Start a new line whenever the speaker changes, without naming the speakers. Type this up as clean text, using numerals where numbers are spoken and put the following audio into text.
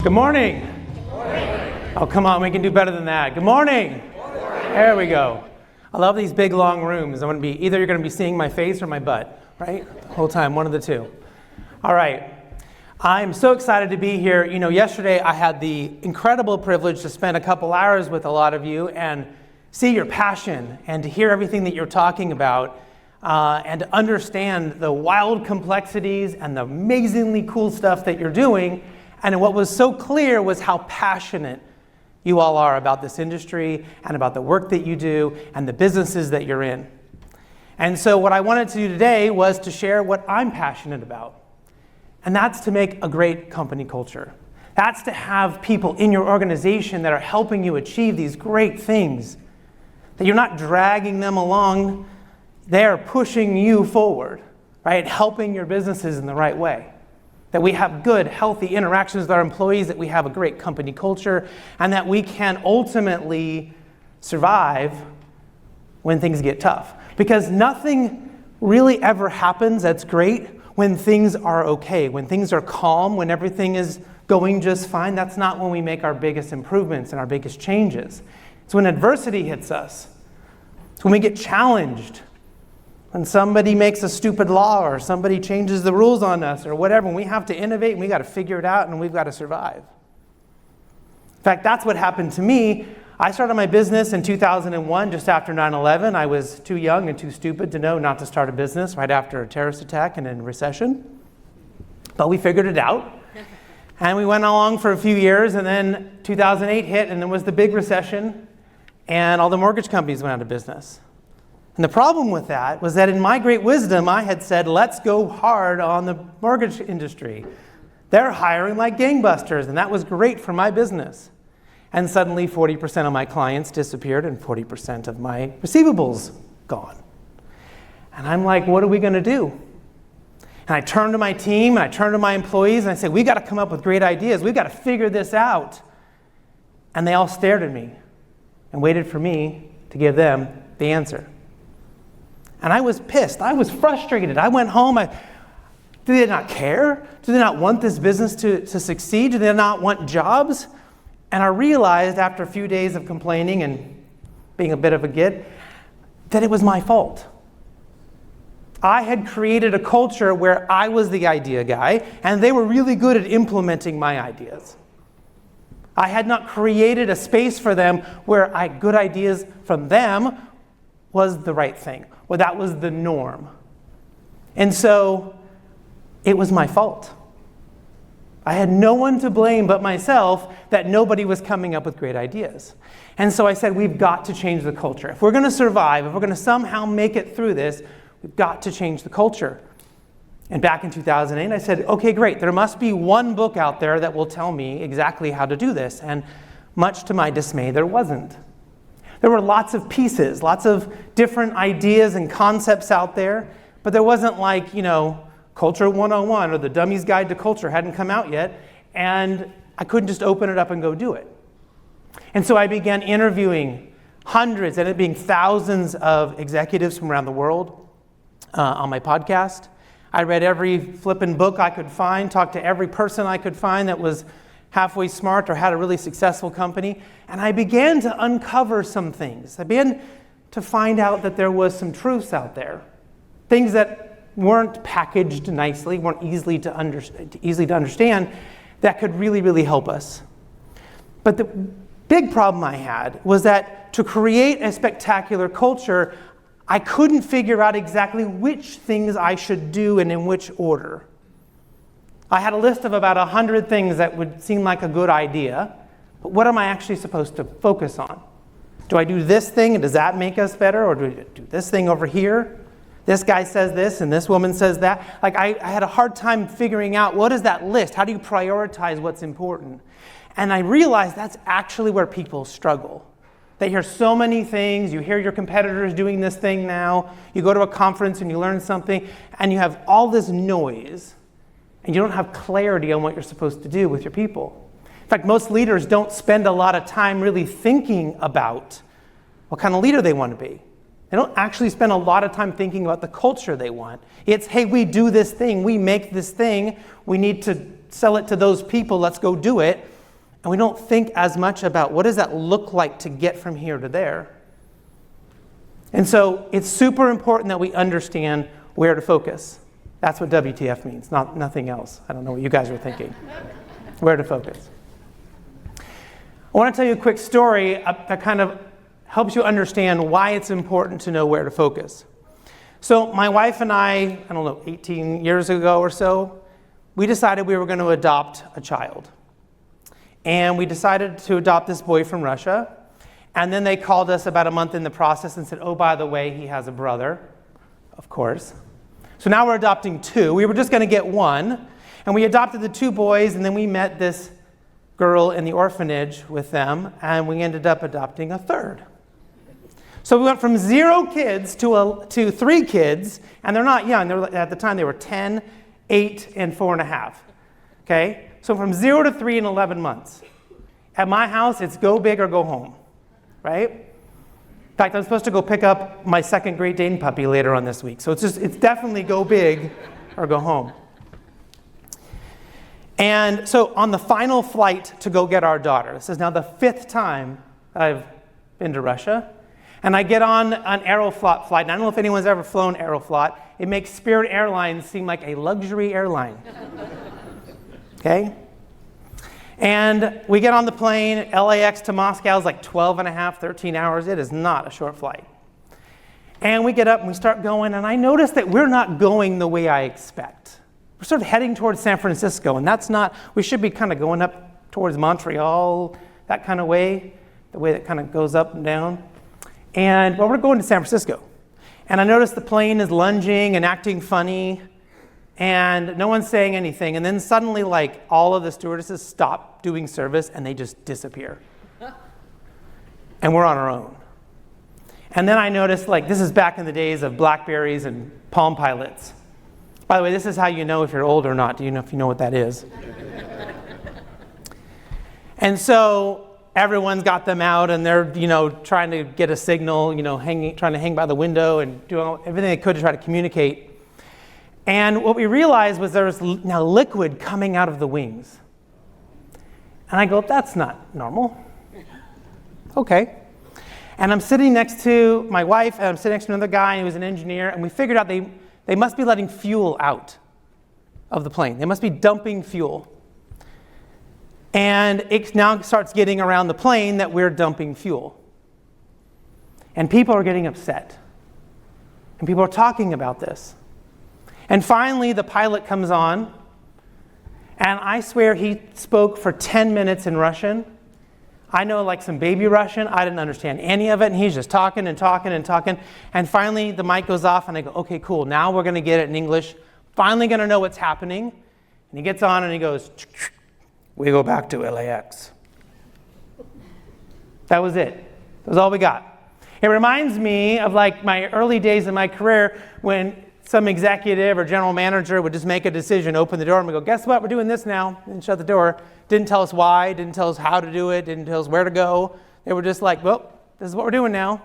Good morning.
Good morning.
Oh, come on, we can do better than that. Good morning.
Good morning.
There we go. I love these big, long rooms. Either you're going to be seeing my face or my butt, right? The whole time, one of the two. All right. I'm so excited to be here. You know, yesterday I had the incredible privilege to spend a couple hours with a lot of you and see your passion and to hear everything that you're talking about and to understand the wild complexities and the amazingly cool stuff that you're doing. And what was so clear was how passionate you all are about this industry and about the work that you do and the businesses that you're in. And so what I wanted to do today was to share what I'm passionate about. And that's to make a great company culture. That's to have people in your organization that are helping you achieve these great things. That you're not dragging them along, they're pushing you forward, right? Helping your businesses in the right way. That we have good, healthy interactions with our employees, that we have a great company culture, and that we can ultimately survive when things get tough. Because nothing really ever happens that's great when things are okay, when things are calm, when everything is going just fine. That's not when we make our biggest improvements and our biggest changes. It's when adversity hits us. It's when we get challenged. When somebody makes a stupid law or somebody changes the rules on us or whatever, and we have to innovate and we got to figure it out and we've got to survive. In fact, that's what happened to me. I started my business in 2001, just after 9/11. I was too young and too stupid to know not to start a business right after a terrorist attack and in a recession. But we figured it out. And we went along for a few years, and then 2008 hit, and there was the big recession, and all the mortgage companies went out of business. And the problem with that was that in my great wisdom, I had said, let's go hard on the mortgage industry. They're hiring like gangbusters, and that was great for my business. And suddenly 40% of my clients disappeared and 40% of my receivables gone. And I'm like, what are we going to do? And I turned to my team, and I turned to my employees, and I said, we got to come up with great ideas. We've got to figure this out. And they all stared at me and waited for me to give them the answer. And I was pissed. I was frustrated. I went home. Do they not care? Do they not want this business to succeed? Do they not want jobs? And I realized after a few days of complaining and being a bit of a git that it was my fault. I had created a culture where I was the idea guy, and they were really good at implementing my ideas. I had not created a space for them where good ideas from them was the right thing. Well, that was the norm. And so it was my fault. I had no one to blame but myself that nobody was coming up with great ideas. And so I said, we've got to change the culture. If we're going to survive, if we're going to somehow make it through this, we've got to change the culture. And back in 2008, I said, okay, great. There must be one book out there that will tell me exactly how to do this. And much to my dismay, there wasn't. There were lots of pieces, lots of different ideas and concepts out there, but there wasn't like, Culture 101 or the Dummy's Guide to Culture hadn't come out yet, and I couldn't just open it up and go do it. And so I began interviewing hundreds, and it being thousands of executives from around the world on my podcast. I read every flippin' book I could find, talked to every person I could find that was halfway smart or had a really successful company, and I began to uncover some things. I began to find out that there was some truths out there, things that weren't packaged nicely, weren't easily to understand, that could really, really help us. But the big problem I had was that to create a spectacular culture, I couldn't figure out exactly which things I should do and in which order. I had a list of about 100 things that would seem like a good idea, but what am I actually supposed to focus on? Do I do this thing and does that make us better? Or do I do this thing over here? This guy says this and this woman says that. Like I had a hard time figuring out what is that list? How do you prioritize what's important? And I realized that's actually where people struggle. They hear so many things. You hear your competitors doing this thing now. You go to a conference and you learn something and you have all this noise. And you don't have clarity on what you're supposed to do with your people. In fact, most leaders don't spend a lot of time really thinking about what kind of leader they want to be. They don't actually spend a lot of time thinking about the culture they want. It's, hey, we do this thing, we make this thing, we need to sell it to those people, let's go do it. And we don't think as much about what does that look like to get from here to there. And so it's super important that we understand where to focus. That's what WTF means, nothing else. I don't know what you guys are thinking. Where to focus. I want to tell you a quick story that kind of helps you understand why it's important to know where to focus. So my wife and I don't know, 18 years ago or so, we decided we were going to adopt a child. And we decided to adopt this boy from Russia. And then they called us about a month in the process and said, oh, by the way, he has a brother, of course. So now we're adopting two. We were just going to get one. And we adopted the two boys, and then we met this girl in the orphanage with them, and we ended up adopting a third. So we went from 0 kids to 3 kids, and they're not young. At the time, they were 10, 8, and 4.5. Okay? So from 0 to 3 in 11 months. At my house, it's go big or go home. Right? In fact, I'm supposed to go pick up my second Great Dane puppy later on this week. So it's definitely go big or go home. And so on the final flight to go get our daughter, this is now the 5th time I've been to Russia, and I get on an Aeroflot flight, and I don't know if anyone's ever flown Aeroflot. It makes Spirit Airlines seem like a luxury airline. Okay? And we get on the plane, LAX to Moscow is like 12 and a half, 13 hours. It is not a short flight. And we get up and we start going, and I notice that we're not going the way I expect. We're sort of heading towards San Francisco, and that's not, we should be kind of going up towards Montreal, that kind of way, the way that kind of goes up and down. And, well, we're going to San Francisco. And I notice the plane is lunging and acting funny, and no one's saying anything. And then suddenly, like, all of the stewardesses stop doing service, and they just disappear. And we're on our own. And then I noticed, like, this is back in the days of Blackberries and Palm Pilots. By the way, this is how you know if you're old or not. Do you know if you know what that is? And so everyone's got them out, and they're, trying to get a signal, trying to hang by the window and doing everything they could to try to communicate. And what we realized was there was now liquid coming out of the wings. And I go, that's not normal. Okay. And I'm sitting next to my wife, and I'm sitting next to another guy who was an engineer, and we figured out they must be letting fuel out of the plane. They must be dumping fuel. And it now starts getting around the plane that we're dumping fuel. And people are getting upset. And people are talking about this. And finally, the pilot comes on, and I swear he spoke for 10 minutes in Russian. I know like some baby Russian. I didn't understand any of it, and he's just talking and talking and talking. And finally, the mic goes off, and I go, okay, cool. Now we're going to get it in English. Finally going to know what's happening. And he gets on, and he goes, we go back to LAX. That was it. That was all we got. It reminds me of like my early days in my career when some executive or general manager would just make a decision, open the door, and we go, guess what? We're doing this now. And shut the door. Didn't tell us why, didn't tell us how to do it, didn't tell us where to go. They were just like, well, this is what we're doing now.